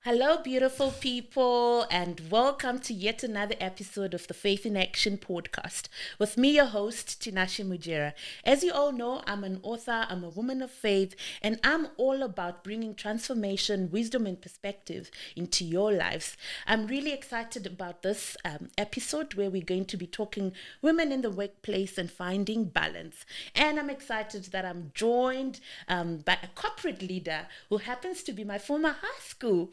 Hello, beautiful people, and welcome to yet another episode of the Faith in Action podcast with me, your host, Tinashe Mujera. As you all know, I'm an author, I'm a woman of faith, and I'm all about bringing transformation, wisdom, and perspective into your lives. I'm really excited about this episode where we're going to be talking women in the workplace and finding balance. And I'm excited that I'm joined by a corporate leader who happens to be my former high school.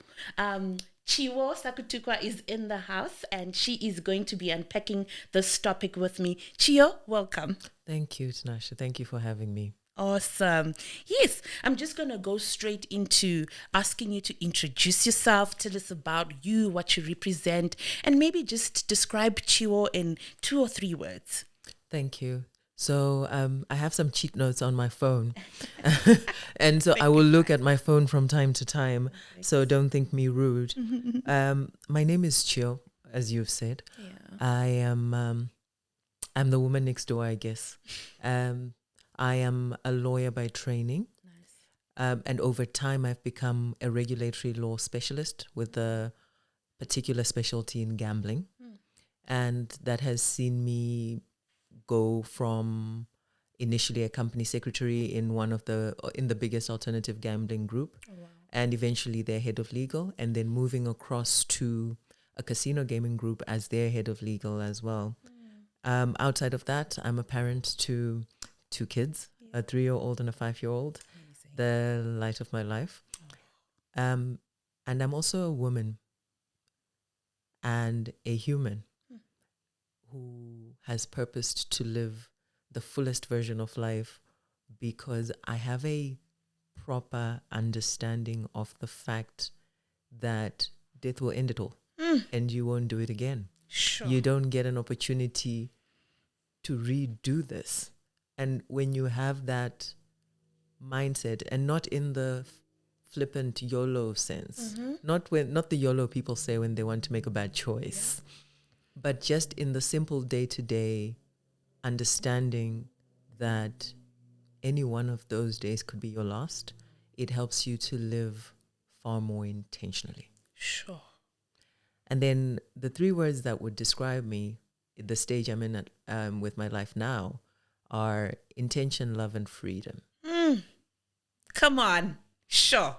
Chio Sakutukwa is in the house and she is going to be unpacking this topic with me. Chio, welcome. Thank you, Tanasha. Thank you for having me. Awesome. Yes, I'm just going to go straight into asking you to introduce yourself, tell us about you, what you represent, and maybe just describe Chio in 2 or 3 words. Thank you. So I have some cheat notes on my phone. And so I will look at my phone from time to time. So don't think me rude. My name is Chio, as you've said. Yeah. I'm the woman next door, I guess. I am a lawyer by training. Nice. And over time, I've become a regulatory law specialist with a particular specialty in gambling. And that has seen me go from initially a company secretary in the biggest alternative gambling group, and eventually their head of legal, and then moving across to a casino gaming group as their head of legal as well. Outside of that, I'm a parent to 2 kids, a 3-year-old and a 5-year-old, the light of my life. And I'm also a woman and a human who has purposed to live the fullest version of life because I have a proper understanding of the fact that death will end it all and you won't do it again. Sure. You don't get an opportunity to redo this. And when you have that mindset, and not in the flippant YOLO sense, not the YOLO people say when they want to make a bad choice, but just in the simple day-to-day understanding that any one of those days could be your last, it helps you to live far more intentionally. Sure. And then the 3 words that would describe me, the stage I'm in with my life now, are intention, love, and freedom. Come on. Sure.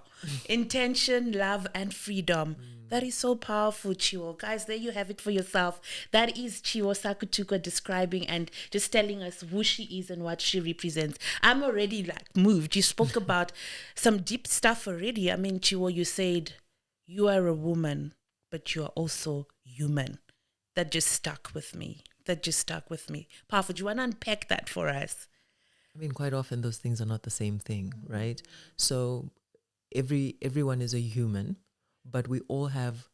Intention, love, and freedom. That is so powerful, Chio. Guys, there you have it for yourself. That is Chio Sakutukwa describing and just telling us who she is and what she represents. I'm already moved. You spoke about some deep stuff already. I mean, Chio, you said you are a woman, but you are also human. That just stuck with me. Powerful. Do you want to unpack that for us? I mean, quite often those things are not the same thing, right? So everyone is a human, but we all have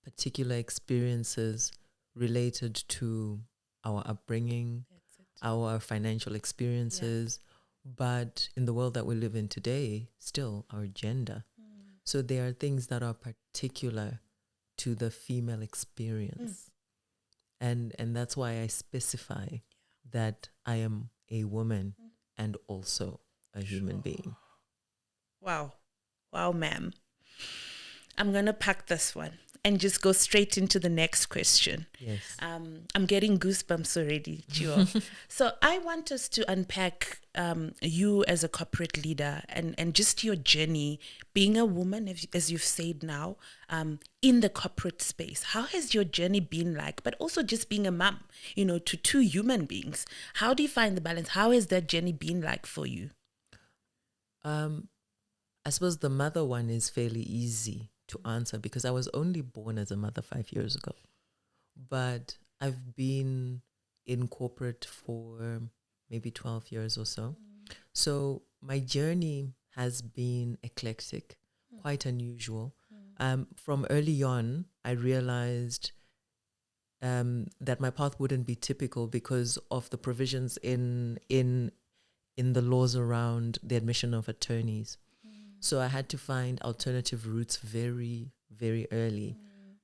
particular experiences related to our upbringing, our financial experiences, but in the world that we live in today, still our gender. So there are things that are particular to the female experience. And that's why I specify that I am a woman and also a human being. Wow. Wow, ma'am. I'm going to pack this one and just go straight into the next question. Yes. I'm getting goosebumps already, Chio. So I want us to unpack you as a corporate leader and just your journey being a woman, as you've said now, in the corporate space. How has your journey been like? But also just being a mom, to 2 human beings. How do you find the balance? How has that journey been like for you? I suppose the mother one is fairly easy to answer because I was only born as a mother 5 years ago. But I've been in corporate for maybe 12 years or so. So my journey has been eclectic, quite unusual. From early on, I realized that my path wouldn't be typical because of the provisions in the laws around the admission of attorneys. So I had to find alternative routes very, very early.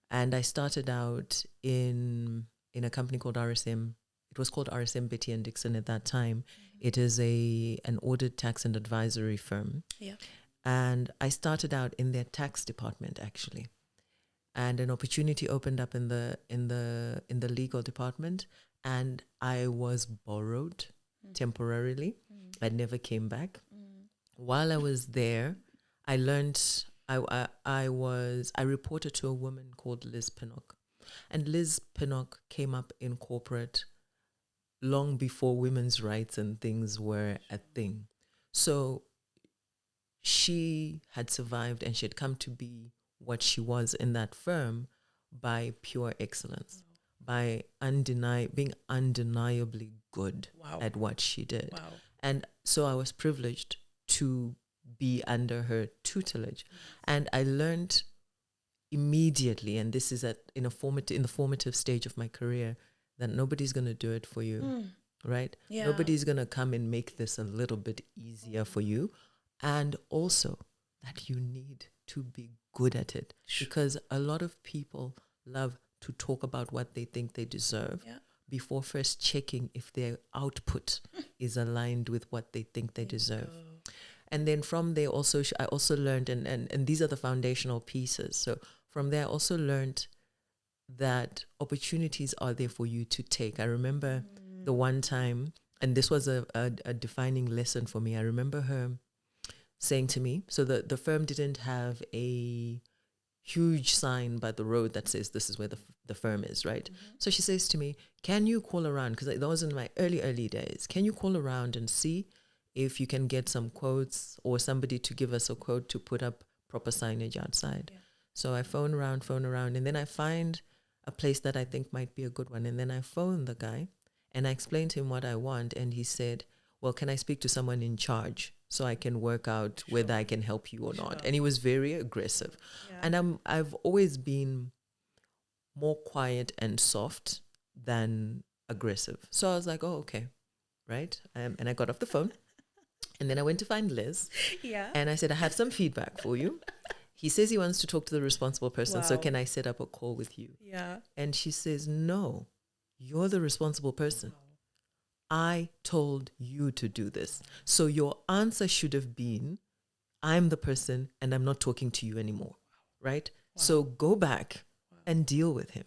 And I started out in a company called RSM. It was called RSM Betty and Dixon at that time. It is an audit, tax and advisory firm. Yeah. And I started out in their tax department, actually. and an opportunity opened up in the legal department, and I was borrowed temporarily. I never came back. While I was there, I learned. I reported to a woman called Liz Pinnock, and Liz Pinnock came up in corporate long before women's rights and things were a thing. So she had survived, and she had come to be what she was in that firm by pure excellence, by being undeniably good at what she did. And so I was privileged to be under her tutelage. And I learned immediately, and this is in the formative stage of my career, that nobody's going to do it for you, right? Yeah. Nobody's going to come and make this a little bit easier for you. And also that you need to be good at it, because a lot of people love to talk about what they think they deserve before first checking if their output is aligned with what they think they deserve. And then from there also, I also learned, and these are the foundational pieces. So from there I also learned that opportunities are there for you to take. I remember the one time, and this was a defining lesson for me. I remember her saying to me, so the firm didn't have a huge sign by the road that says this is where the firm is, right? So she says to me, can you call around, because that was in my early days, can you call around and see if you can get some quotes or somebody to give us a quote to put up proper signage outside? So I phone around, and then I find a place that I think might be a good one. And then I phone the guy and I explained to him what I want. And he said, well, can I speak to someone in charge so I can work out whether I can help you or not? And he was very aggressive. And I've always been more quiet and soft than aggressive. So I was like, oh, okay, right? And I got off the phone. And then I went to find Liz. And I said, I have some feedback for you. He says he wants to talk to the responsible person. So can I set up a call with you? And she says, no, you're the responsible person. I told you to do this. So your answer should have been, I'm the person and I'm not talking to you anymore. Right? So go back and deal with him.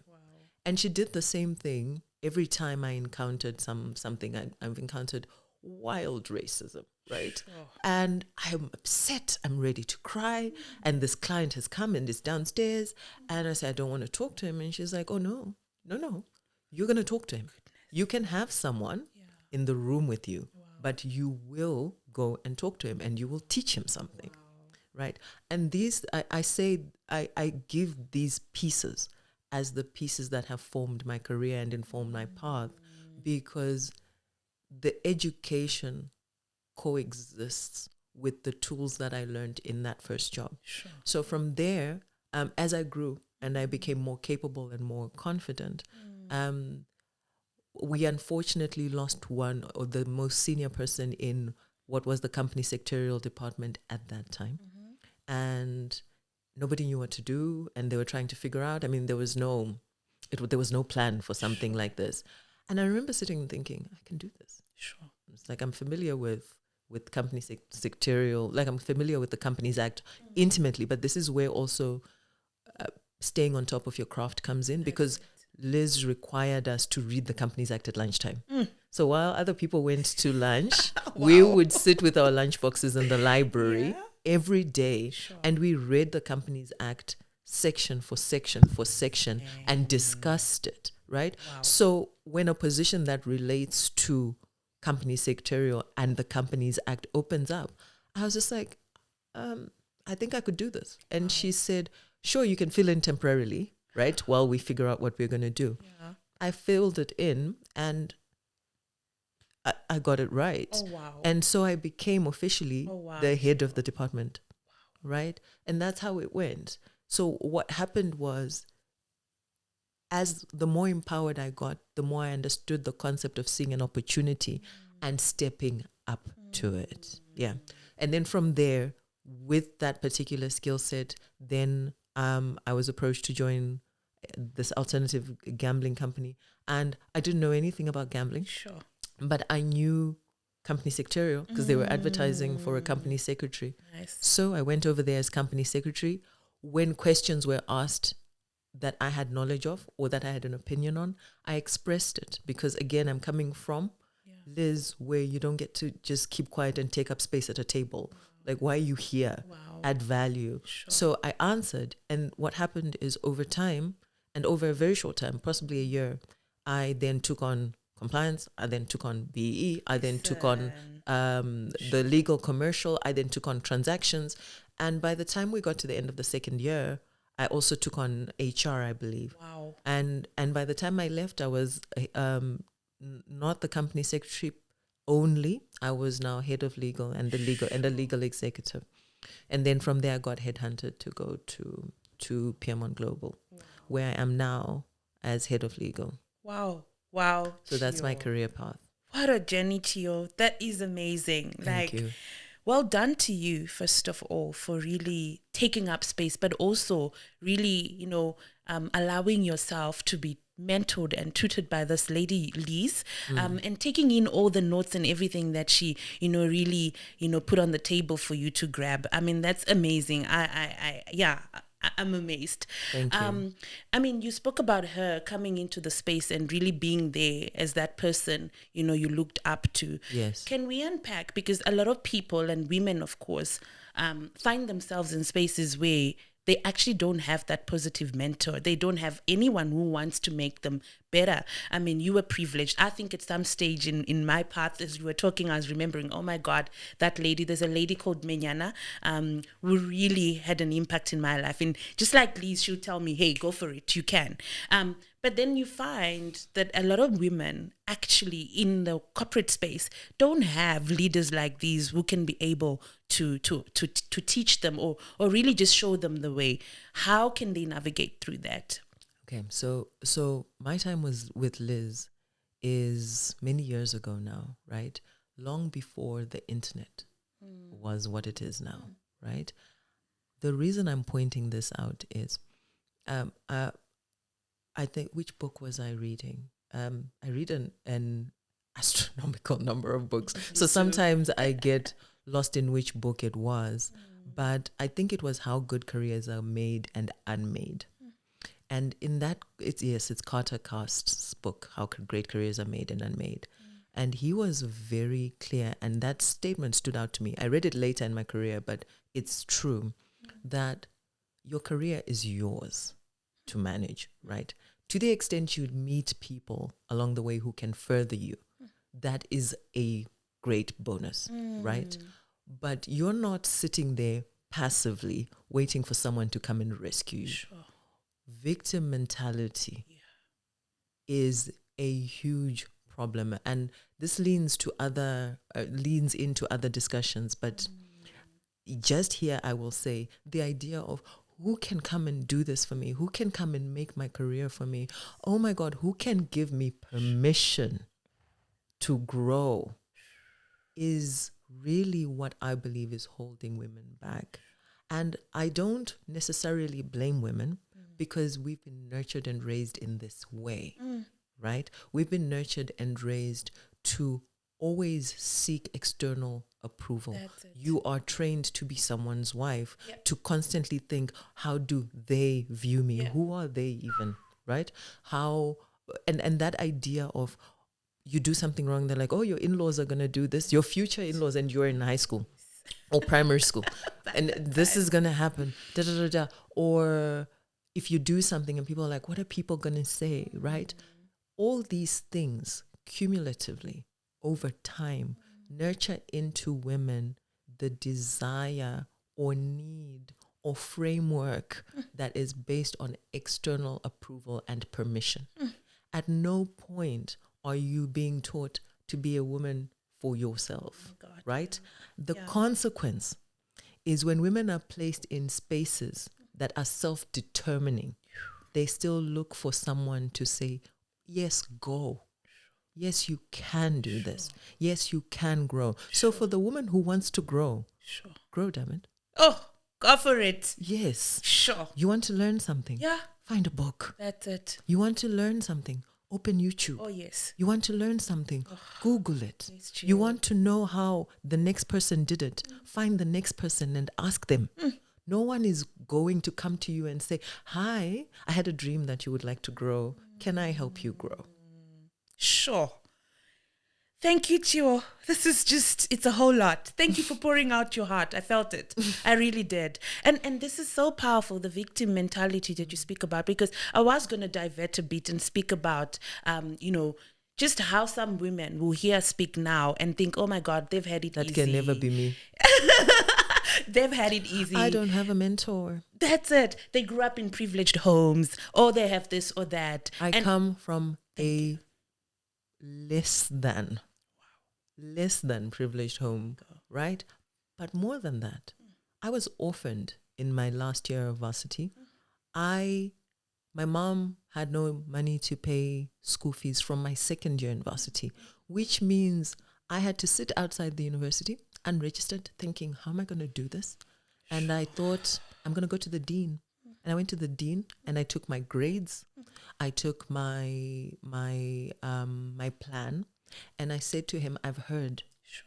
And she did the same thing every time I encountered something. I've encountered wild racism, right? And I'm upset. I'm ready to cry. And this client has come and is downstairs. And I say, I don't want to talk to him. And she's like, oh, no. You're going to talk to him. You can have someone in the room with you, but you will go and talk to him and you will teach him something, right? And these, I give these pieces as the pieces that have formed my career and informed my path, because the education coexists with the tools that I learned in that first job. So from there, as I grew and I became more capable and more confident, we unfortunately lost one, or the most senior person in what was the company secretarial department at that time. And nobody knew what to do, and they were trying to figure out. I mean, there was no plan for something like this. And I remember sitting and thinking, I can do this. It's like I'm familiar with company secretarial, like I'm familiar with the Companies Act intimately, but this is where also staying on top of your craft comes in, because Liz required us to read the Companies Act at lunchtime. So while other people went to lunch, we would sit with our lunch boxes in the library every day, and we read the Companies Act section for section for section and discussed it, right? So when a position that relates to company secretarial and the Companies Act opens up, I was just like, I think I could do this. And she said, sure, you can fill in temporarily, right, while we figure out what we're going to do. I filled it in and I got it right. And so I became officially the head of the department, right? And that's how it went. So what happened was, as the more empowered I got, the more I understood the concept of seeing an opportunity and stepping up to it. And then from there, with that particular skill set, then I was approached to join this alternative gambling company. And I didn't know anything about gambling. But I knew company secretarial because they were advertising for a company secretary. So I went over there as company secretary. When questions were asked, that I had knowledge of or that I had an opinion on, I expressed it, because again, I'm coming from Liz, where you don't get to just keep quiet and take up space at a table. Like, why are you here? Add value. So I answered, and what happened is, over time, and over a very short time, possibly a year, I then took on compliance, I then took on BEE, I then took on the legal commercial, I then took on transactions. And by the time we got to the end of the second year, I also took on HR, I believe. Wow. And by the time I left, I was not the company secretary only. I was now head of legal and the legal executive. And then from there, I got headhunted to go to Piedmont Global, where I am now as head of legal. Wow. So that's my career path. What a journey, Chio. That is amazing. Thank you. Well done to you, first of all, for really taking up space, but also really, allowing yourself to be mentored and tutored by this lady, Liz, and taking in all the notes and everything that she, really, put on the table for you to grab. I mean, that's amazing. I'm amazed. Thank you. You spoke about her coming into the space and really being there as that person, you looked up to. Yes. Can we unpack? Because a lot of people, and women, of course, find themselves in spaces where they actually don't have that positive mentor. They don't have anyone who wants to make them better. I mean, you were privileged. I think at some stage in my path, as you were talking, I was remembering, oh my God, that lady, there's a lady called Menyana, who really had an impact in my life. And just like Liz, she'll tell me, hey, go for it, you can. But then you find that a lot of women actually in the corporate space don't have leaders like these who can be able to teach them or really just show them the way. How can they navigate through that? Okay, so my time was with Liz is many years ago now, right? Long before the internet was what it is now, right? The reason I'm pointing this out is, I think, which book was I reading? I read an astronomical number of books. So sometimes I get lost in which book it was. But I think it was How Good Careers Are Made and Unmade. And in that, it's Carter Cast's book, How Great Careers Are Made and Unmade. And he was very clear, and that statement stood out to me. I read it later in my career, but it's true that your career is yours to manage, right? To the extent you meet people along the way who can further you, that is a great bonus, right? But you're not sitting there passively waiting for someone to come and rescue you. Sure. Victim mentality is a huge problem, and this leans into other discussions. But just here, I will say the idea of who can come and do this for me? Who can come and make my career for me? Oh my God, who can give me permission to grow is really what I believe is holding women back. And I don't necessarily blame women because we've been nurtured and raised in this way, right? We've been nurtured and raised to always seek external approval. You are trained to be someone's wife, to constantly think, how do they view me? Who are they even, right? And that idea of you do something wrong, they're like, oh, your in-laws are going to do this, your future in-laws, and you're in high school or primary school. And this is going to happen. Da, da, da, da. Or if you do something and people are like, what are people going to say, right? All these things cumulatively over time nurture into women the desire or need or framework that is based on external approval and permission. At no point are you being taught to be a woman for yourself, right? The consequence is when women are placed in spaces that are self-determining, they still look for someone to say, yes, go. Yes, you can do this. Yes, you can grow. So for the woman who wants to grow, grow, damn it. Oh, go for it. Yes. Sure. You want to learn something? Yeah. Find a book. That's it. You want to learn something? Open YouTube. Oh, yes. You want to learn something? Google it. You want to know how the next person did it? Find the next person and ask them. No one is going to come to you and say, hi, I had a dream that you would like to grow. Can I help you grow? Sure. Thank you, Chio. This is just, it's a whole lot. Thank you for pouring out your heart. I felt it. I really did. And this is so powerful, the victim mentality that you speak about, because I was going to divert a bit and speak about, just how some women will hear speak now and think, oh my God, they've had it easy. That can never be me. They've had it easy. I don't have a mentor. That's it. They grew up in privileged homes, or they have this or that. I come from a less than privileged home, right? But more than that, I was orphaned in my last year of varsity. My mom had no money to pay school fees from my second year in varsity, which means I had to sit outside the university unregistered, thinking, how am I going to do this? And I thought, I'm going to go to the dean. And I went to the dean and I took my grades. I took my plan, and I said to him, I've heard,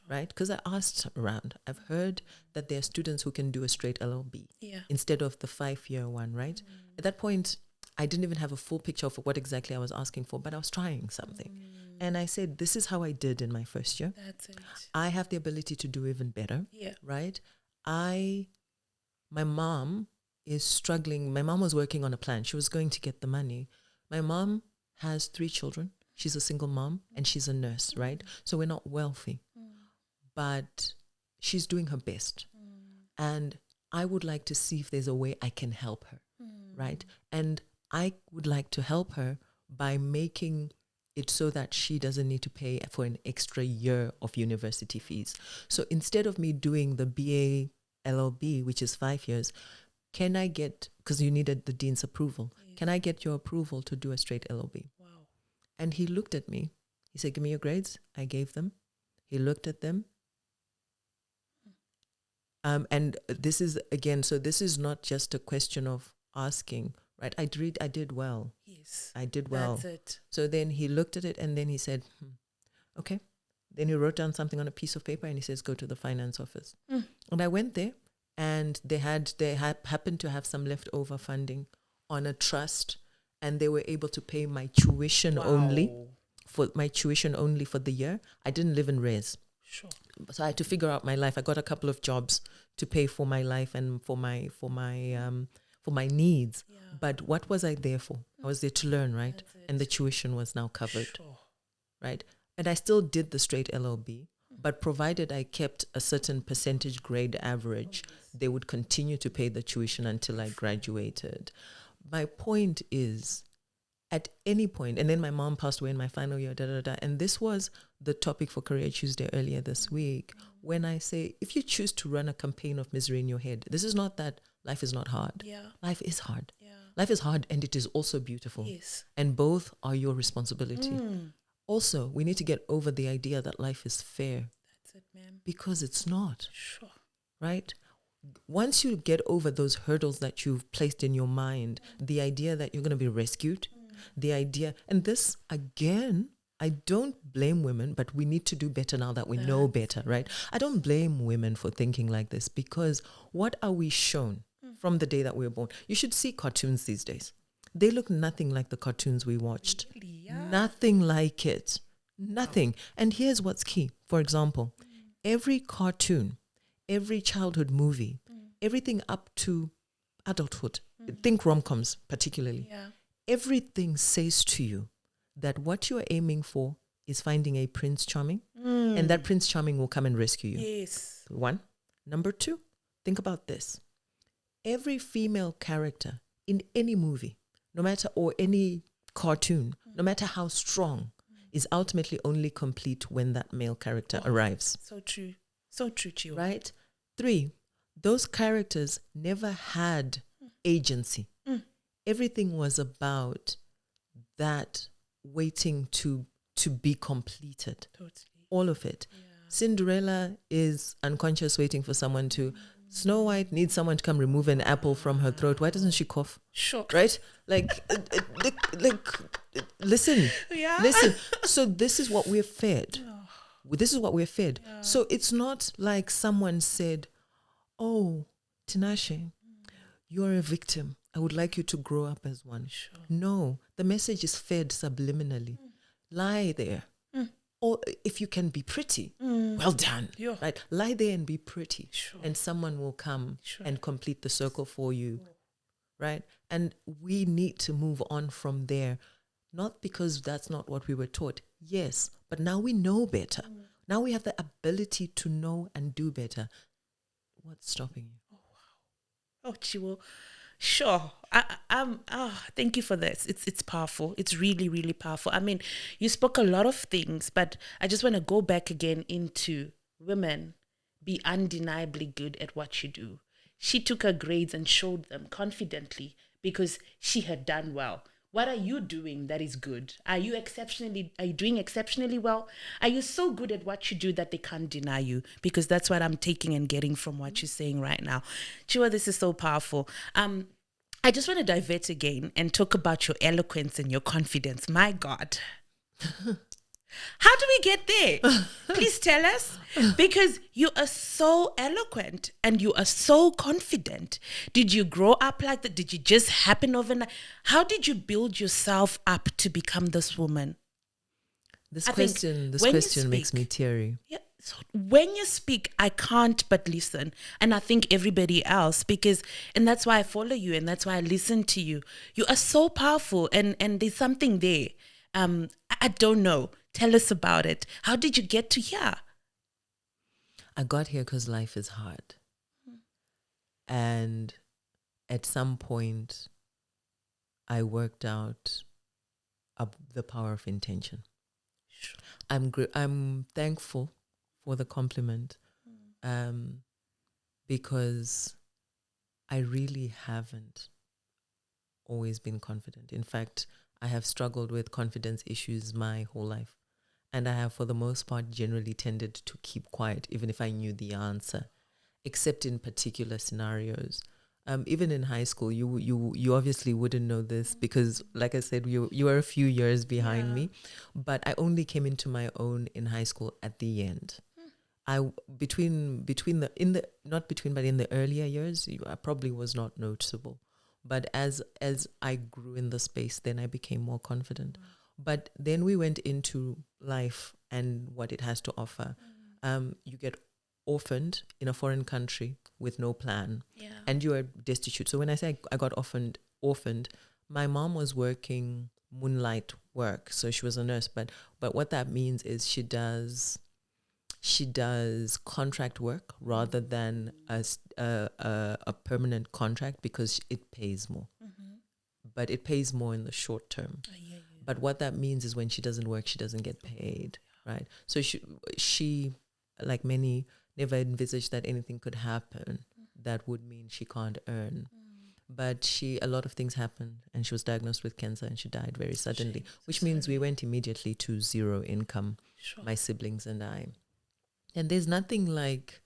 right? Because I asked around. I've heard that there are students who can do a straight LLB instead of the 5-year one, right? At that point, I didn't even have a full picture of what exactly I was asking for, but I was trying something. And I said, this is how I did in my first year. That's it. I have the ability to do even better, right? My mom is struggling. My mom was working on a plan. She was going to get the money. My mom has 3 children. She's a single mom and she's a nurse, right? So we're not wealthy, but she's doing her best. And I would like to see if there's a way I can help her, right? And I would like to help her by making it so that she doesn't need to pay for an extra year of university fees. So instead of me doing the BA LLB, which is 5 years, can I get, because you needed the dean's approval, can I get your approval to do a straight LLB? Wow. And he looked at me. He said, give me your grades. I gave them. He looked at them. And this is, again, so this is not just a question of asking, right? I did well. Yes. I did well. That's it. So then he looked at it and then he said, okay. Then he wrote down something on a piece of paper and he says, go to the finance office. And I went there and they happened to have some leftover funding on a trust, and they were able to pay my tuition only for the year. I didn't live in res. Sure. So I had to figure out my life. I got a couple of jobs to pay for my life and for my needs. Yeah. But what was I there for? I was there to learn, right? And the tuition was now covered, right? And I still did the straight LLB, but provided I kept a certain percentage grade average, they would continue to pay the tuition until I graduated. My point is, at any point, and then my mom passed away in my final year, and this was the topic for Career Tuesday earlier this week, when I say, if you choose to run a campaign of misery in your head, this is not that life is not hard. Yeah. Life is hard. Yeah. Life is hard, and it is also beautiful. Yes. And both are your responsibility. Also, we need to get over the idea that life is fair. That's it, ma'am. Because it's not. Sure. Right? Once you get over those hurdles that you've placed in your mind, the idea that you're going to be rescued, the idea, and this, again, I don't blame women, but we need to do better now that we know better, right? I don't blame women for thinking like this, because what are we shown from the day that we were born? You should see cartoons these days. They look nothing like the cartoons we watched. Really? Yeah. Nothing like it. Nothing. And here's what's key. For example, every cartoon, every childhood movie, everything up to adulthood, think rom-coms particularly, everything says to you that what you're aiming for is finding a Prince Charming, and that Prince Charming will come and rescue you. Yes. 1. Number 2, think about this. Every female character in any movie, no matter, or any cartoon, no matter how strong, is ultimately only complete when that male character arrives. So true. So true, Chio. Right? 3, those characters never had agency. Everything was about that waiting to be completed. Totally. All of it. Yeah. Cinderella is unconscious, waiting for someone to... Snow White needs someone to come remove an apple from her throat. Why doesn't she cough? Sure. Right? Listen. Yeah. Listen. So this is what we're fed. This is what we're fed. Yeah. So it's not like someone said, oh, Tinashe, you're a victim. I would like you to grow up as one. Sure. No, the message is fed subliminally. Lie there. Or if you can be pretty, well done. Yeah. Right? Lie there and be pretty. Sure. And someone will come Sure. and complete the circle for you. Right? And we need to move on from there. Not because that's not what we were taught. Yes, but now we know better. Now we have the ability to know and do better. What's stopping you? Oh, Chio. Sure. Thank you for this. It's powerful. It's really, really powerful. I mean, you spoke a lot of things, but I just want to go back again into women be undeniably good at what you do. She took her grades and showed them confidently because she had done well. What are you doing that is good? Are you doing exceptionally well? Are you so good at what you do that they can't deny you? Because that's what I'm taking and getting from what you're saying right now. Chua, this is so powerful. I just want to divert again and talk about your eloquence and your confidence. My God. How do we get there? Please tell us. Because you are so eloquent and you are so confident. Did you grow up like that? Did you just happen overnight? How did you build yourself up to become this woman? This question makes me teary. Yeah. So when you speak, I can't but listen. And I think everybody else, and that's why I follow you and that's why I listen to you. You are so powerful and there's something there. I don't know. Tell us about it. How did you get to here? I got here because life is hard. And at some point, I worked out the power of intention. Sure. I'm thankful for the compliment because I really haven't always been confident. In fact, I have struggled with confidence issues my whole life. And I have, for the most part, generally tended to keep quiet, even if I knew the answer, except in particular scenarios. Even in high school, you obviously wouldn't know this because, like I said, you were a few years behind me. But I only came into my own in high school at the end. In the earlier years, I probably was not noticeable. But as I grew in the space, then I became more confident. But then we went into life and what it has to offer. You get orphaned in a foreign country with no plan, and you are destitute. So when I say I got orphaned, my mom was working moonlight work, so she was a nurse. But what that means is she does contract work rather than a permanent contract because it pays more. But it pays more in the short term. But what that means is when she doesn't work, she doesn't get paid, right? So she, like many, never envisaged that anything could happen that would mean she can't earn. But a lot of things happened, and she was diagnosed with cancer, and she died very suddenly, which means we went immediately to zero income, my siblings and I. And there's nothing like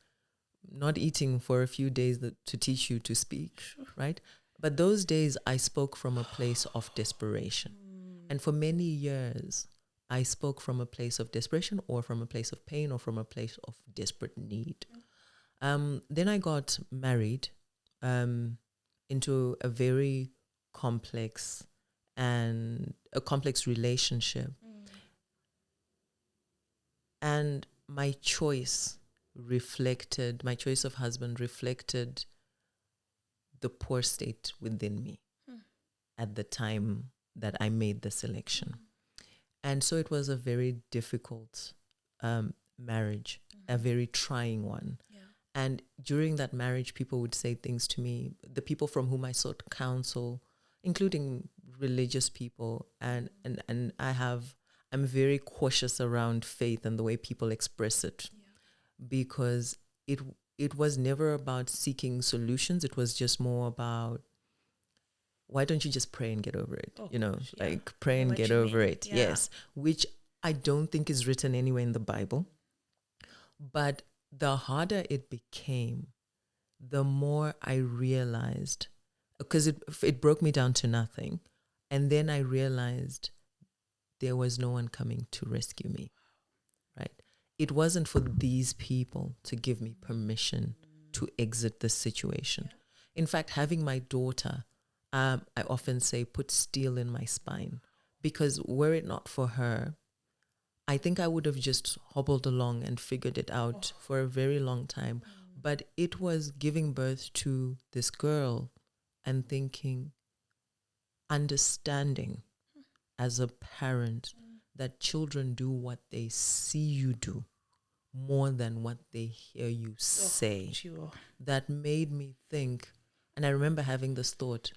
not eating for a few days to teach you to speak, right? But those days I spoke from a place of desperation. And for many years, I spoke from a place of desperation or from a place of pain or from a place of desperate need. Then I got married into a very complex relationship. And my choice of husband reflected the poor state within me at the time that I made the selection. And so it was a very difficult marriage, a very trying one. And during that marriage, people would say things to me, the people from whom I sought counsel, including religious people. And I'm very cautious around faith and the way people express it, because it was never about seeking solutions. It was just more about, why don't you just pray and get over it? Pray and get over it. Yeah. Yes. Which I don't think is written anywhere in the Bible. But the harder it became, the more I realized, because it broke me down to nothing. And then I realized there was no one coming to rescue me, right? It wasn't for these people to give me permission to exit the situation. In fact, having my daughter, I often say, put steel in my spine, because were it not for her, I think I would have just hobbled along and figured it out for a very long time. But it was giving birth to this girl and thinking, understanding as a parent that children do what they see you do more than what they hear you say. Chio. That made me think, and I remember having this thought,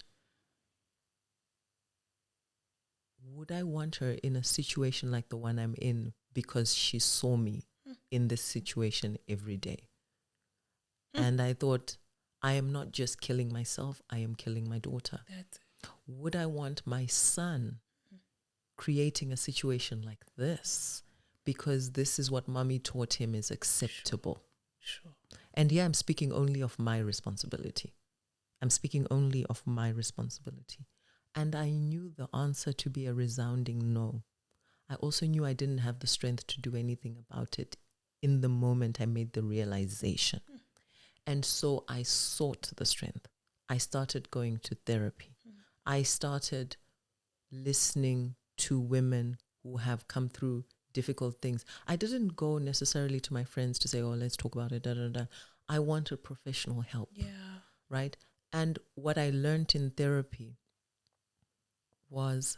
would I want her in a situation like the one I'm in because she saw me in this situation every day? And I thought, I am not just killing myself, I am killing my daughter. That's it. Would I want my son creating a situation like this because this is what mommy taught him is acceptable? Sure. And yeah, I'm speaking only of my responsibility. I'm speaking only of my responsibility. And I knew the answer to be a resounding no. I also knew I didn't have the strength to do anything about it in the moment I made the realization. And so I sought the strength. I started going to therapy. I started listening to women who have come through difficult things. I didn't go necessarily to my friends to say, oh, let's talk about it, da, da, da. I wanted professional help, right? And what I learned in therapy was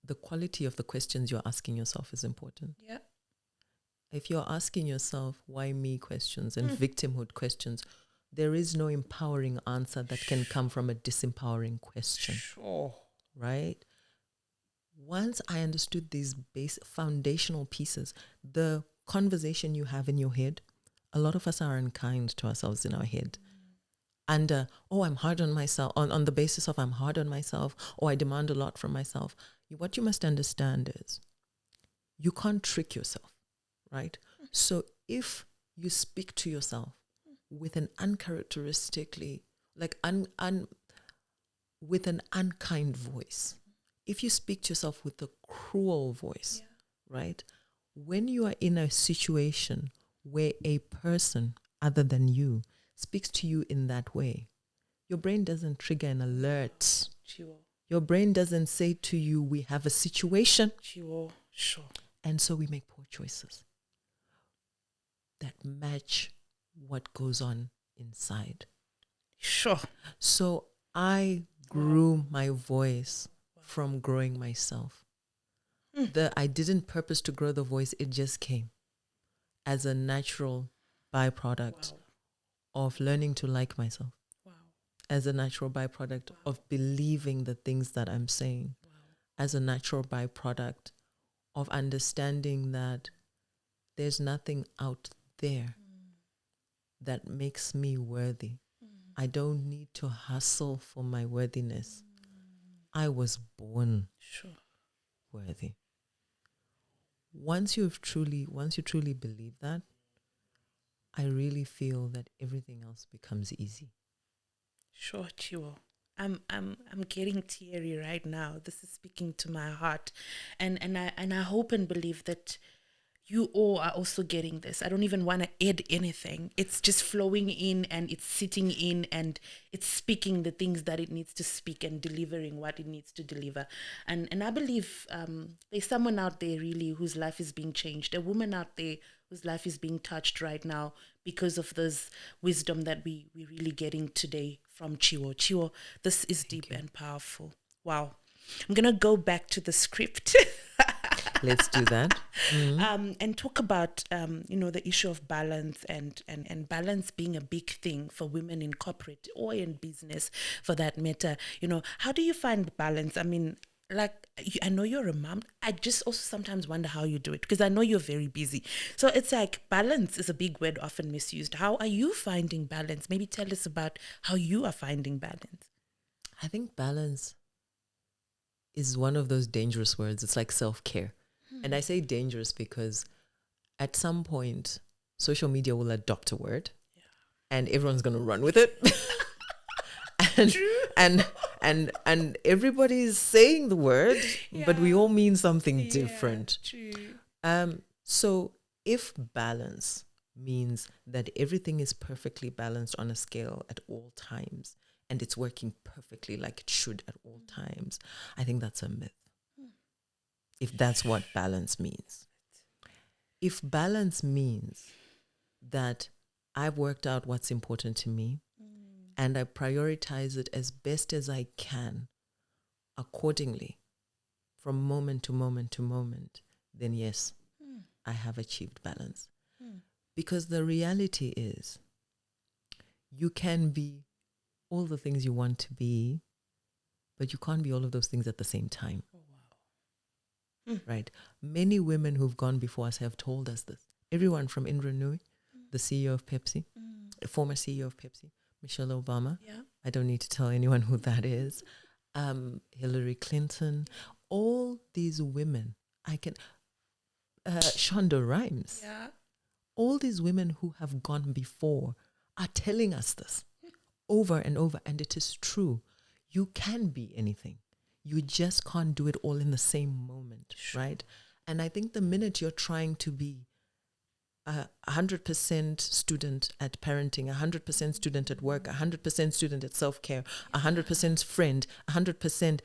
the quality of the questions you're asking yourself is important. Yeah. If you're asking yourself why me questions and victimhood questions, there is no empowering answer that can come from a disempowering question. Sure. Right? Once I understood these base foundational pieces, the conversation you have in your head, a lot of us are unkind to ourselves in our head. And, I'm hard on myself, on the basis of I'm hard on myself, or I demand a lot from myself. What you must understand is you can't trick yourself, right? So if you speak to yourself with an uncharacteristically, like with an unkind voice, if you speak to yourself with a cruel voice, right? When you are in a situation where a person other than you speaks to you in that way, your brain doesn't trigger an alert. Chio. Your brain doesn't say to you, we have a situation. Chio. Sure. And so we make poor choices that match what goes on inside. Sure. So I grew my voice from growing myself. I didn't purpose to grow the voice, it just came as a natural byproduct of learning to like myself. As a natural byproduct of believing the things that I'm saying. As a natural byproduct of understanding that there's nothing out there that makes me worthy. I don't need to hustle for my worthiness. I was born worthy. Once you truly believe that, I really feel that everything else becomes easy. Sure, Chio. I'm getting teary right now. This is speaking to my heart, and I hope and believe that you all are also getting this. I don't even want to add anything. It's just flowing in and it's sitting in and it's speaking the things that it needs to speak and delivering what it needs to deliver. And I believe there's someone out there really whose life is being changed, a woman out there whose life is being touched right now because of this wisdom that we really getting today from Chio. Chio, this is deep and powerful. Wow. I'm going to go back to the script. Let's do that. And talk about, the issue of balance and balance being a big thing for women in corporate or in business for that matter. How do you find balance? I mean, I know you're a mom. I just also sometimes wonder how you do it because I know you're very busy. So it's like balance is a big word often misused. How are you finding balance? Maybe tell us about how you are finding balance. I think balance is one of those dangerous words. It's like self-care. And I say dangerous because at some point, social media will adopt a word and everyone's going to run with it. and everybody's saying the word, but we all mean something different. So if balance means that everything is perfectly balanced on a scale at all times, and it's working perfectly like it should at all times. I think that's a myth. If that's what balance means. If balance means that I've worked out what's important to me and I prioritize it as best as I can accordingly from moment to moment to moment, then yes, I have achieved balance. Because the reality is, you can be all the things you want to be, but you can't be all of those things at the same time. Oh, wow. Right? Many women who've gone before us have told us this. Everyone from Indra Nooyi, the CEO of Pepsi, the former CEO of Pepsi, Michelle Obama. Yeah. I don't need to tell anyone who that is. Hillary Clinton. All these women, Shonda Rhimes. Yeah. All these women who have gone before are telling us this over and over, and it is true. You can be anything. You just can't do it all in the same moment, right? And I think the minute you're trying to be 100% student at parenting, 100% student at work, 100% student at self-care, 100% friend, 100%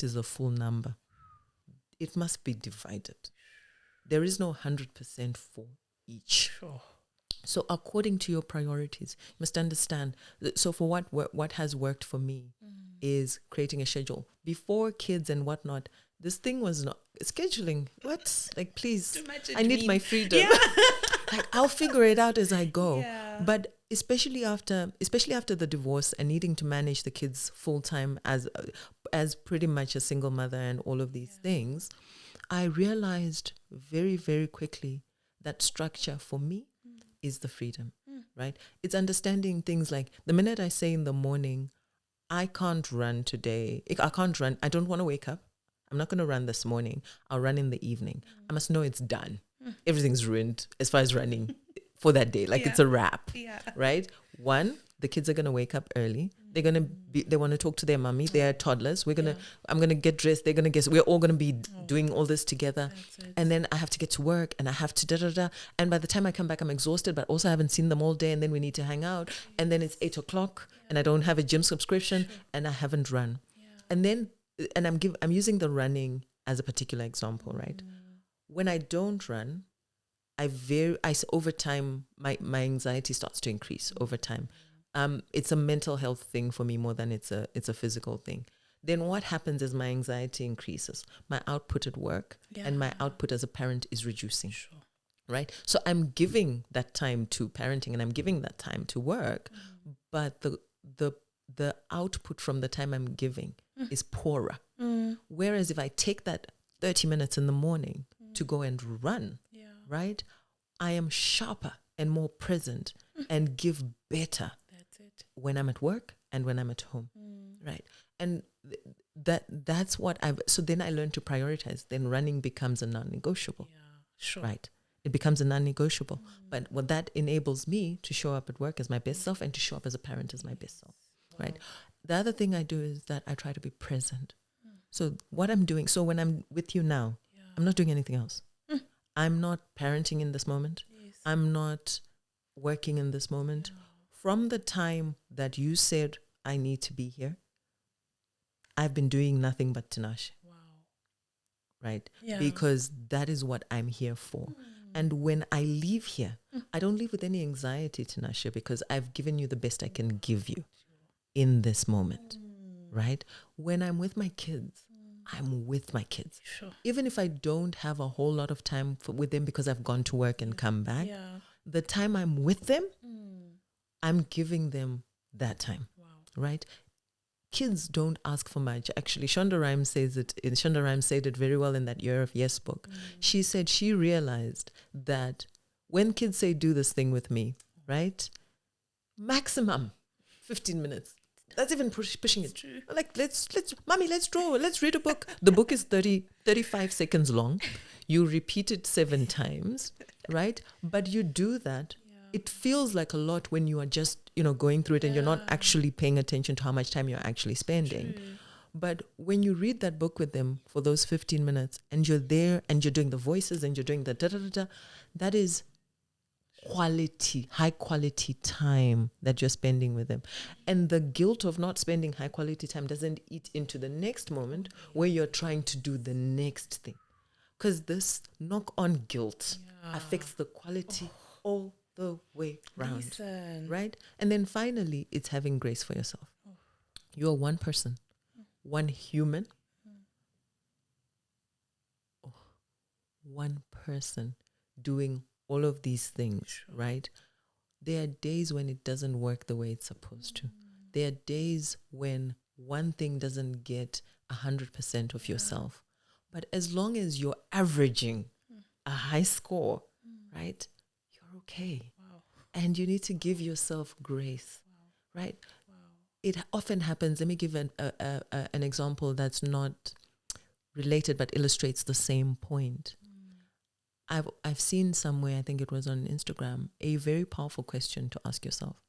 is a full number. It must be divided. There is no 100% for each. Sure. So according to your priorities, you must understand. So for what has worked for me is creating a schedule. Before kids and whatnot, this thing was not scheduling. What? Like, please, I need my freedom. Yeah. Like, I'll figure it out as I go. Yeah. But especially after the divorce and needing to manage the kids full time as pretty much a single mother and all of these things, I realized very, very quickly that structure for me is the freedom, right? It's understanding things like the minute I say in the morning, I can't run today. I can't run. I don't want to wake up. I'm not going to run this morning. I'll run in the evening. I must know it's done. Everything's ruined as far as running for that day. Like, it's a wrap, right? One, the kids are going to wake up early. They're going to they want to talk to their mommy. They're toddlers. I'm going to get dressed. They're going to get, we're all going to be doing all this together. And then I have to get to work and I have to da-da-da. And by the time I come back, I'm exhausted, but also I haven't seen them all day. And then we need to hang out. And then it's 8:00 and I don't have a gym subscription and I haven't run. And then, and I'm using the running as a particular example, right? When I don't run, over time, my anxiety starts to increase over time. It's a mental health thing for me more than it's a physical thing. Then what happens is my anxiety increases. My output at work and my output as a parent is reducing. Right? So I'm giving that time to parenting and I'm giving that time to work, but the output from the time I'm giving is poorer. Whereas if I take that 30 minutes in the morning to go and run, right, I am sharper and more present and give better when I'm at work and when I'm at home, right? And that's what so then I learned to prioritize. Then running becomes a non-negotiable, right? It becomes a non-negotiable. But what that enables me to show up at work as my best self and to show up as a parent as my best self, right? The other thing I do is that I try to be present. So what I'm doing, so when I'm with you now, I'm not doing anything else. I'm not parenting in this moment. I'm not working in this moment. From the time that you said, I need to be here, I've been doing nothing but Tinashe. Right? Because that is what I'm here for. And when I leave here, I don't leave with any anxiety, Tinashe, because I've given you the best I can give you in this moment. Right? When I'm with my kids, I'm with my kids. Even if I don't have a whole lot of time with them because I've gone to work and come back, the time I'm with them, I'm giving them that time. Right? Kids don't ask for much. Actually, Shonda Rhimes said it very well in that Year of Yes book. She said she realized that when kids say, do this thing with me, right? Maximum 15 minutes. That's even pushing it. Like, let's mommy, let's draw, let's read a book. The book is 35 seconds long. You repeat it 7 times, right? But you do that. It feels like a lot when you are just, going through it and you're not actually paying attention to how much time you're actually spending. But when you read that book with them for those 15 minutes and you're there and you're doing the voices and you're doing the da-da-da-da, that is high quality time that you're spending with them. And the guilt of not spending high quality time doesn't eat into the next moment where you're trying to do the next thing. Because this knock on guilt affects the quality all the way round. Listen. Right? And then finally, it's having grace for yourself. You're one person, one human, one person doing all of these things, right? There are days when it doesn't work the way it's supposed to. There are days when one thing doesn't get 100% of yourself. But as long as you're averaging a high score, right, you're okay. Wow. And you need to give yourself grace, right? Wow. It often happens. Let me give an example that's not related but illustrates the same point. I've seen somewhere, I think it was on Instagram, a very powerful question to ask yourself.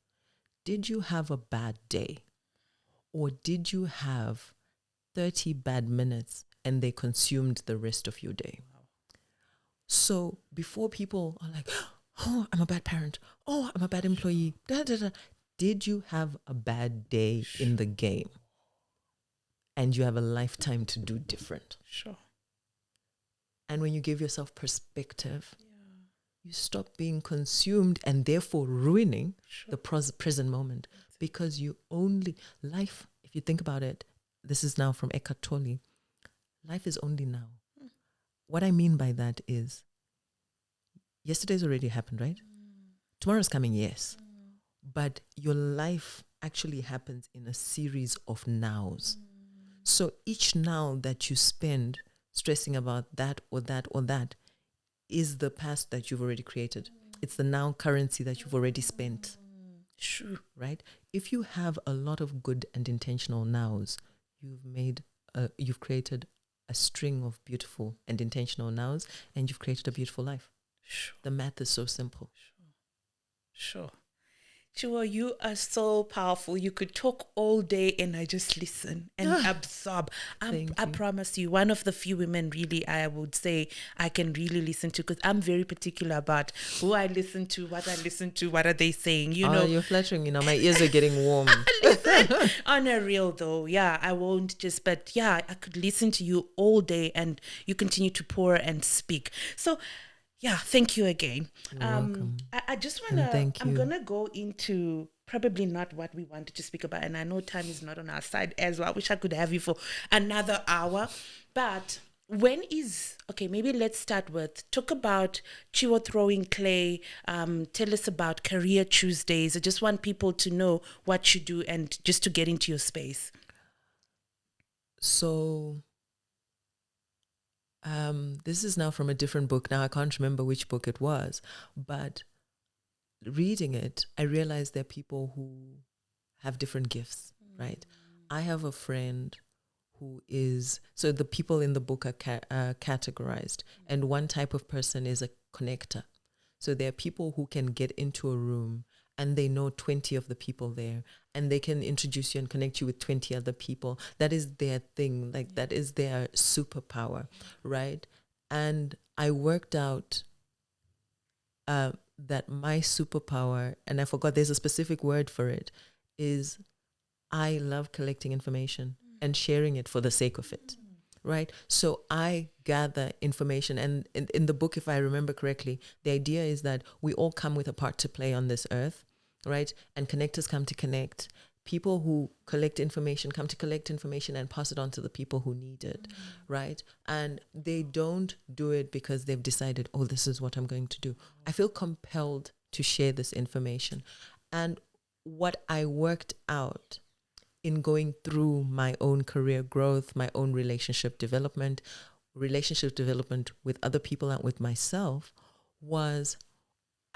Did you have a bad day? Or did you have 30 bad minutes and they consumed the rest of your day? Wow. So before people are like, oh, I'm a bad parent. Oh, I'm a bad employee. Da, da, da. Did you have a bad day in the game? And you have a lifetime to do different. Sure. And when you give yourself perspective, you stop being consumed and therefore ruining the present moment. Because you only, life, if you think about it, this is now from Eckhart Tolle, life is only now. What I mean by that is, yesterday's already happened, right? Tomorrow's coming, yes. But your life actually happens in a series of nows. So each now that you spend stressing about that or that or that is the past that you've already created. It's the now currency that you've already spent. Sure. Right? If you have a lot of good and intentional nows, you've created a string of beautiful and intentional nows, and you've created a beautiful life. Sure. The math is so simple. Sure. Chio, you are so powerful. You could talk all day and I just listen and absorb. I promise you, one of the few women really I would say I can really listen to, because I'm very particular about who I listen to, what are they saying, you know. You're flattering me now. My ears are getting warm. Listen, on a real though, I won't just, but I could listen to you all day and you continue to pour and speak. So thank you again. You're welcome. I just want to, I'm going to go into probably not what we wanted to speak about. And I know time is not on our side as well. I wish I could have you for another hour. But maybe let's start with, talk about Chio throwing clay. Tell us about Career Tuesdays. I just want people to know what you do and just to get into your space. So... this is now from a different book. Now I can't remember which book it was, but reading it, I realized there are people who have different gifts, right? I have a friend who is, so the people in the book are categorized, and one type of person is a connector. So there are people who can get into a room and they know 20 of the people there, and they can introduce you and connect you with 20 other people. That is their thing. Like, that is their superpower, right? And I worked out that my superpower, and I forgot there's a specific word for it, is I love collecting information and sharing it for the sake of it, right? So I gather information, and in the book, if I remember correctly, the idea is that we all come with a part to play on this earth, right? And connectors come to connect. People who collect information come to collect information and pass it on to the people who need it, right? And they don't do it because they've decided, oh, this is what I'm going to do. I feel compelled to share this information. And what I worked out in going through my own career growth, my own relationship development with other people and with myself, was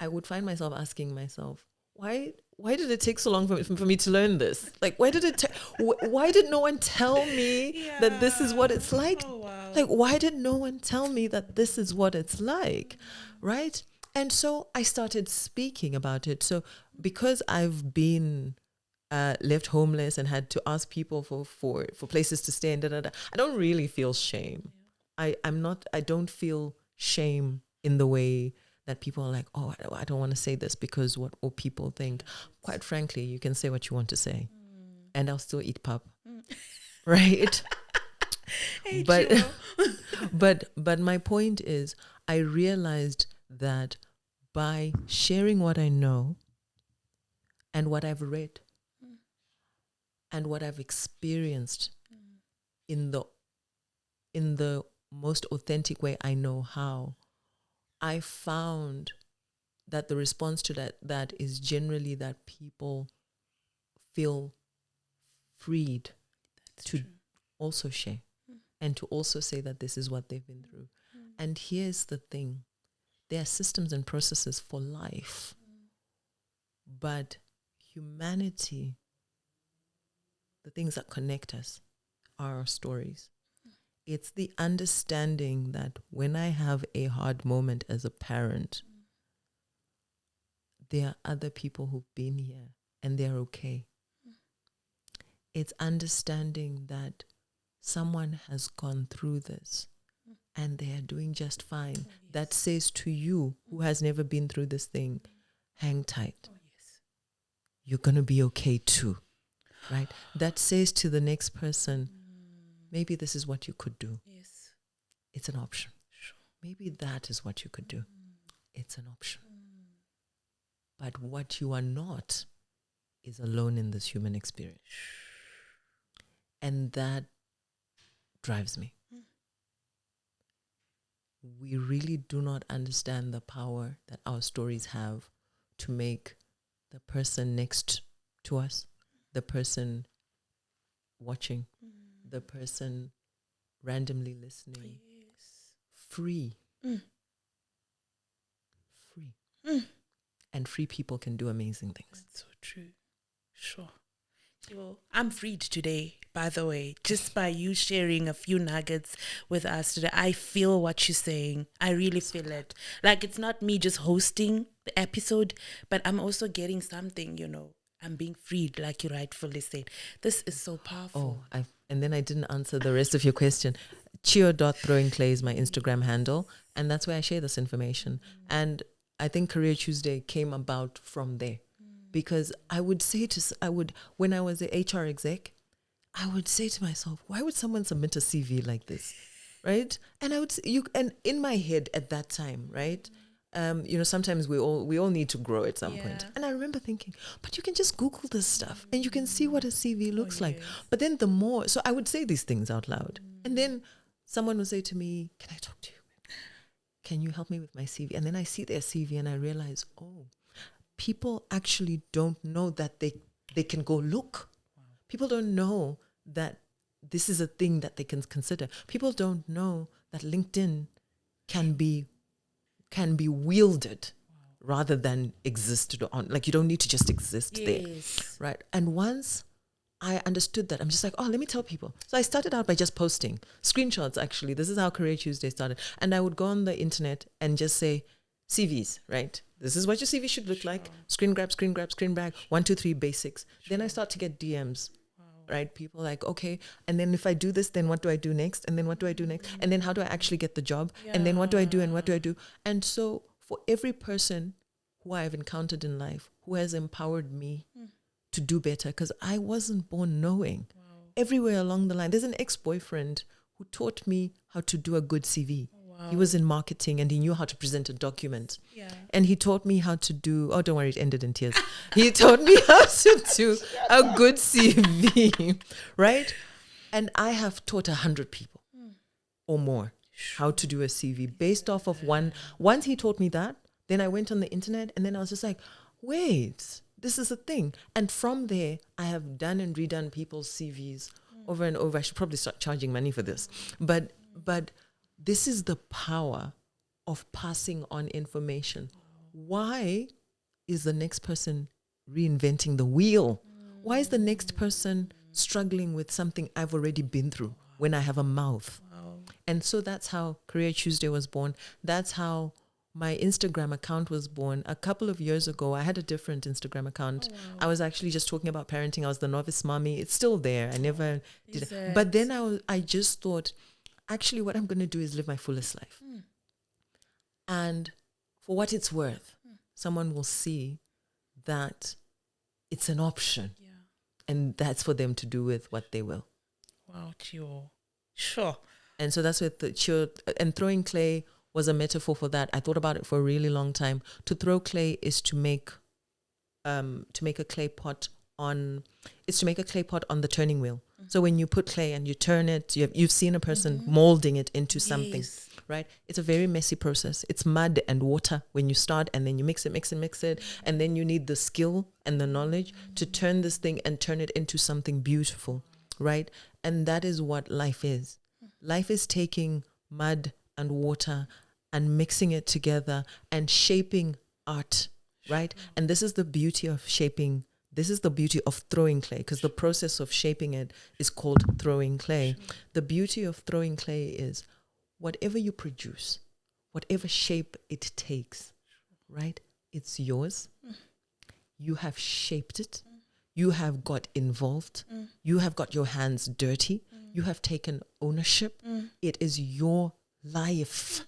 I would find myself asking myself, why did it take so long for me to learn this? Like, why did no one tell me that this is what it's like? Oh, wow. Like, why did no one tell me that this is what it's like, right? And so I started speaking about it. So because I've been left homeless and had to ask people for places to stay and I don't really feel shame. I don't feel shame in the way that people are like, oh, I don't want to say this because what will people think? Quite frankly, you can say what you want to say, and I'll still eat pap, right? Hey, But Chio. but my point is, I realized that by sharing what I know and what I've read and what I've experienced in the most authentic way I know how, I found that the response to that is generally that people feel freed to also share and to also say that this is what they've been through. And here's the thing. There are systems and processes for life. But humanity, the things that connect us are our stories. It's the understanding that when I have a hard moment as a parent, there are other people who've been here and they're okay. It's understanding that someone has gone through this and they are doing just fine. Oh, yes. That says to you, who has never been through this thing, hang tight. Oh, yes. You're going to be okay too, right? That says to the next person, maybe this is what you could do. Yes. It's an option. Sure. Maybe that is what you could do. It's an option. But what you are not is alone in this human experience. And that drives me. We really do not understand the power that our stories have to make the person next to us, the person watching, the person randomly listening, free. Free. And free people can do amazing things. That's so true. Sure. Well, I'm freed today, by the way, just by you sharing a few nuggets with us today. I feel what you're saying. I really feel it. Like, it's not me just hosting the episode, but I'm also getting something, I'm being freed, like you rightfully said. This is so powerful. And then I didn't answer the rest of your question. Chio.throwingclay is my Instagram handle, and that's where I share this information. And I think Career Tuesday came about from there. Because I would say when I was an HR exec, I would say to myself, why would someone submit a CV like this, right? And and in my head at that time, right? Sometimes we all need to grow at some point. And I remember thinking, but you can just Google this stuff and you can see what a CV looks like. But then so I would say these things out loud. And then someone would say to me, can I talk to you? Can you help me with my CV? And then I see their CV and I realize, people actually don't know that they can go look. Wow. People don't know that this is a thing that they can consider. People don't know that LinkedIn can be wielded rather than existed on. Like, you don't need to just exist there, right? And once I understood that, I'm just like, let me tell people. So I started out by just posting screenshots. Actually, this is how Career Tuesday started. And I would go on the internet and just say CVs, right? This is what your CV should look like. Screen grab, screen bag, 1, 2, 3 basics. Then I start to get DMs, right? People like, okay, and then if I do this, then what do I do next? And then what do I do next? And then how do I actually get the job? And then what do I do and what do I do? And so for every person who I've encountered in life who has empowered me to do better, because I wasn't born knowing. Everywhere along the line, there's an ex-boyfriend who taught me how to do a good CV. He was in marketing and he knew how to present a document. And he taught me how to do, don't worry, it ended in tears. He taught me how to do a good CV, right? And I have taught 100 people or more how to do a CV based off of one. Once he taught me that, then I went on the internet and then I was just like, wait, this is a thing. And from there, I have done and redone people's CVs over and over. I should probably start charging money for this. But this is the power of passing on information. Why is the next person reinventing the wheel? Why is the next person struggling with something I've already been through when I have a mouth? And so that's how Career Tuesday was born. That's how my Instagram account was born. A couple of years ago, I had a different Instagram account. I was actually just talking about parenting. I was the novice mommy. It's still there. I never did it. But then I just thought, actually, what I'm going to do is live my fullest life. And for what it's worth, someone will see that it's an option. Yeah. And that's for them to do with what they will. Wow, Chio. Sure. And so that's with the Chio. And throwing clay was a metaphor for that. I thought about it for a really long time. To throw clay is to make a clay pot on the turning wheel. So when you put clay and you turn it, you've seen a person molding it into something, right? It's a very messy process. It's mud and water when you start, and then you mix it, and then you need the skill and the knowledge to turn this thing and turn it into something beautiful, right? And that is what life is. Life is taking mud and water and mixing it together and shaping art, right? And this is the beauty of shaping. This is the beauty of throwing clay, because the process of shaping it is called throwing clay. The beauty of throwing clay is whatever you produce, whatever shape it takes, right? It's yours. You have shaped it. You have got involved. You have got your hands dirty. You have taken ownership. It is your life,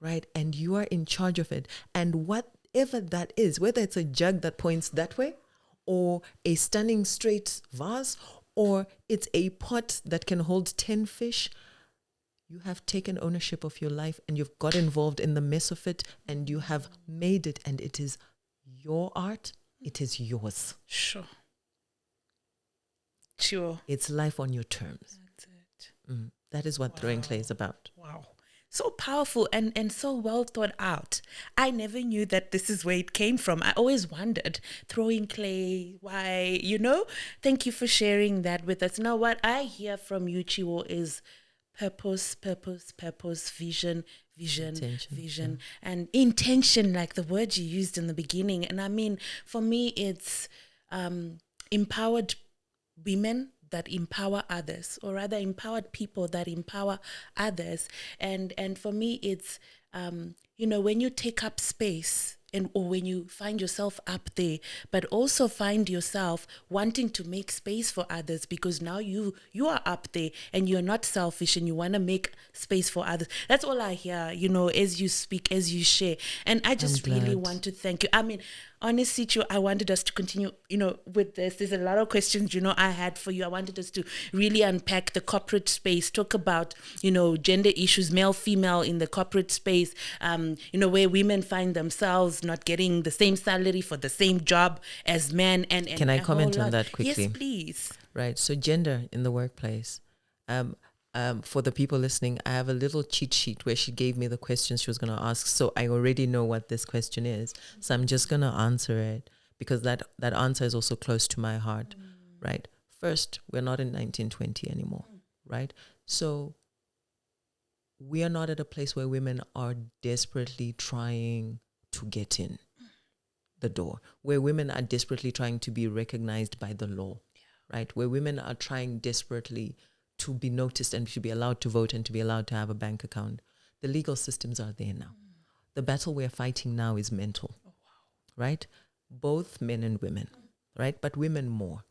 right? And you are in charge of it. And whatever that is, whether it's a jug that points that way, or a stunning straight vase, or it's a pot that can hold 10 fish, you have taken ownership of your life and you've got involved in the mess of it, and you have made it, and it is your art. It is yours. Sure. It's life on your terms. That's it. That is what throwing clay is about. Wow. So powerful and so well thought out. I never knew that this is where it came from. I always wondered, throwing clay, why, Thank you for sharing that with us. Now, what I hear from you, Chio, is purpose, vision, intention, and intention, like the word you used in the beginning. And I mean, for me, it's empowered women that empower others, or rather empowered people that empower others. And for me, it's, when you take up space, or when you find yourself up there, but also find yourself wanting to make space for others, because now you are up there and you're not selfish and you want to make space for others. That's all I hear, as you speak, as you share. And I just really want to thank you. I mean, honestly, Chio, I wanted us to continue, with this. There's a lot of questions, I had for you. I wanted us to really unpack the corporate space, talk about, gender issues, male, female in the corporate space, where women find themselves not getting the same salary for the same job as men. And can I comment on that quickly? Yes, please. Right. So gender in the workplace. For the people listening, I have a little cheat sheet where she gave me the questions she was going to ask. So I already know what this question is. So I'm just going to answer it, because that answer is also close to my heart, right? First, we're not in 1920 anymore, right? So we are not at a place where women are desperately trying to get in the door, where women are desperately trying to be recognized by the law, right? Where women are trying desperately to be noticed and to be allowed to vote and to be allowed to have a bank account. The legal systems are there now. The battle we're fighting now is mental, right? Both men and women, right? But women more.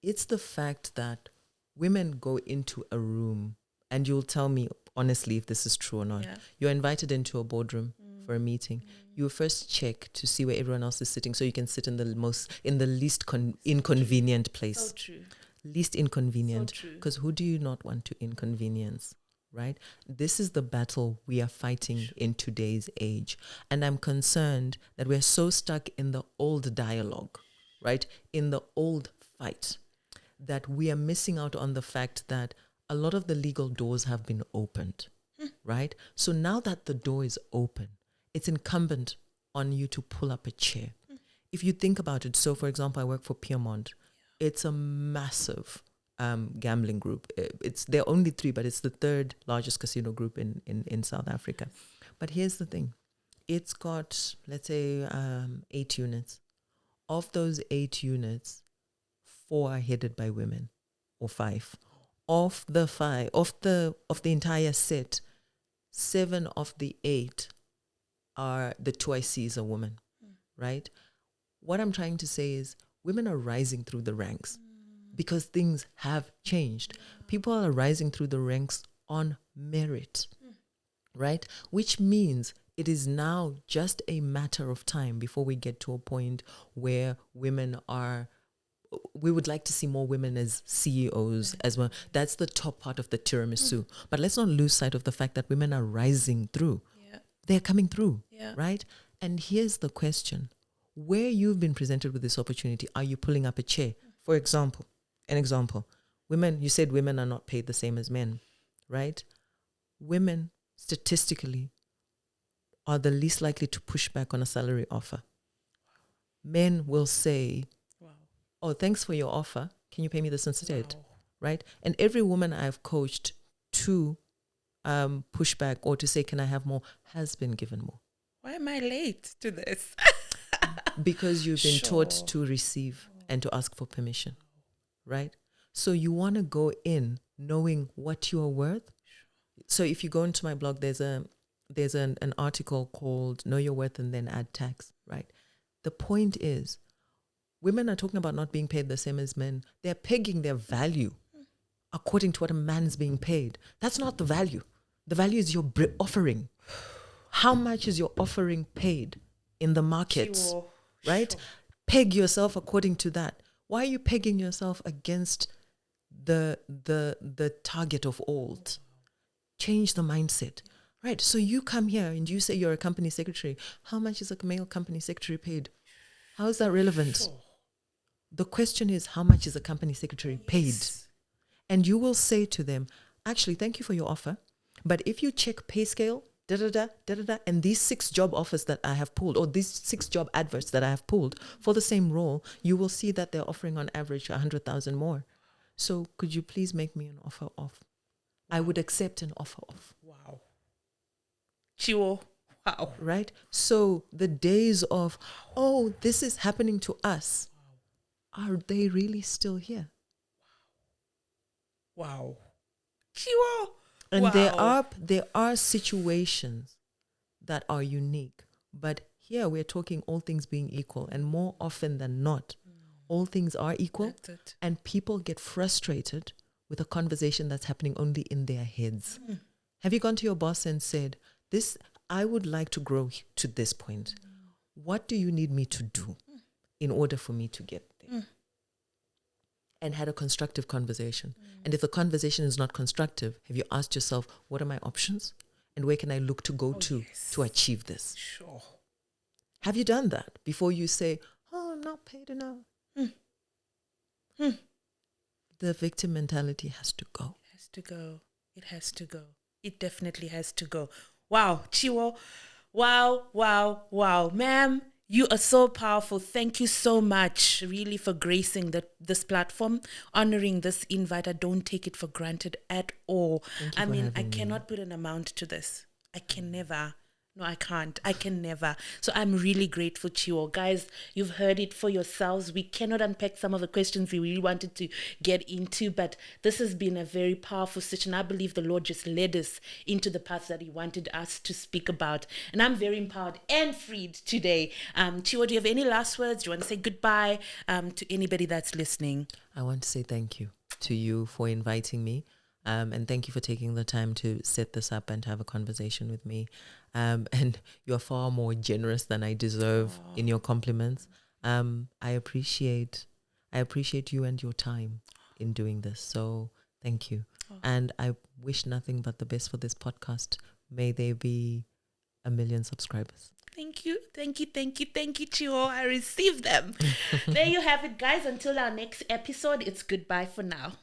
It's the fact that women go into a room, and you'll tell me honestly if this is true or not. You're invited into a boardroom for a meeting. You first check to see where everyone else is sitting, so you can sit in the least inconvenient place. So true. Least inconvenient, because who do you not want to inconvenience, right? This is the battle we are fighting in today's age. And I'm concerned that we're so stuck in the old dialogue, right? In the old fight, that we are missing out on the fact that a lot of the legal doors have been opened, right? So now that the door is open, it's incumbent on you to pull up a chair. If you think about it, so for example, I work for Piedmont. It's a massive gambling group. There are only 3, but it's the 3rd largest casino group in South Africa. But here's the thing. It's got, let's say, 8 units. Of those 8 units, 4 are headed by women, or 5. Of the 5, of the entire set, 7 of the 8 are, the 2 I see is a woman, right? What I'm trying to say is, women are rising through the ranks because things have changed. People are rising through the ranks on merit, right? Which means it is now just a matter of time before we get to a point where we would like to see more women as CEOs as well. That's the top part of the tiramisu. But let's not lose sight of the fact that women are rising through. Yeah. They're coming through, Yeah. right? And here's the question. Where you've been presented with this opportunity, are you pulling up a chair? For example, women, you said women are not paid the same as men, right? Women, statistically, are the least likely to push back on a salary offer. Men will say, oh, thanks for your offer. Can you pay me this instead? Wow. Right? And every woman I've coached to push back or to say, can I have more, has been given more. Why am I late to this? Because you've been taught Sure. to receive and to ask for permission, right? So you want to go in knowing what you are worth. So if you go into my blog, there's an article called Know Your Worth and Then Add Tax, right? The point is, women are talking about not being paid the same as men. They're pegging their value according to what a man is being paid. That's not the value. The value is your offering. How much is your offering paid in the market, Chio. right? Sure. Peg yourself according to that. Why are you pegging yourself against the target of old? Change the mindset. Right. So you come here and you say you're a company secretary. How much is a male company secretary paid? How is that relevant? Sure. The question is, how much is a company secretary paid? Yes. And you will say to them, actually, thank you for your offer. But if you check pay scale, and these 6 job offers that I have pulled, or these 6 job adverts that I have pulled for the same role, you will see that they're offering on average 100,000 more. So could you please make me an offer of? I would accept an offer of. Wow. Chio. Wow. Right? So the days of, oh, this is happening to us, are they really still here? Wow. Chio. And Wow. there are situations that are unique. But here we're talking all things being equal. And more often than not, all things are equal. That's it. And people get frustrated with a conversation that's happening only in their heads. Have you gone to your boss and said, I would like to grow to this point. What do you need me to do in order for me to get there? And had a constructive conversation. And if the conversation is not constructive, have you asked yourself, what are my options? And where can I look to go to achieve this? Sure. Have you done that before you say, oh, I'm not paid enough? The victim mentality has to go. It has to go. It has to go. It definitely has to go. Wow, Chio. Wow, wow, wow. Ma'am, you are so powerful. Thank you so much, really, for gracing this platform, honoring this invite. I don't take it for granted at all. I mean, I cannot put an amount to this. I can never. No, I can't. I can never. So I'm really grateful, Chio. Guys, you've heard it for yourselves. We cannot unpack some of the questions we really wanted to get into, but this has been a very powerful session. I believe the Lord just led us into the path that He wanted us to speak about. And I'm very empowered and freed today. Chio, do you have any last words? Do you want to say goodbye to anybody that's listening? I want to say thank you to you for inviting me. And thank you for taking the time to set this up and to have a conversation with me. And you're far more generous than I deserve in your compliments. I appreciate you and your time in doing this. So thank you. And I wish nothing but the best for this podcast. May there be 1 million subscribers. Thank you, Chio. I received them. There you have it, guys. Until our next episode, it's goodbye for now.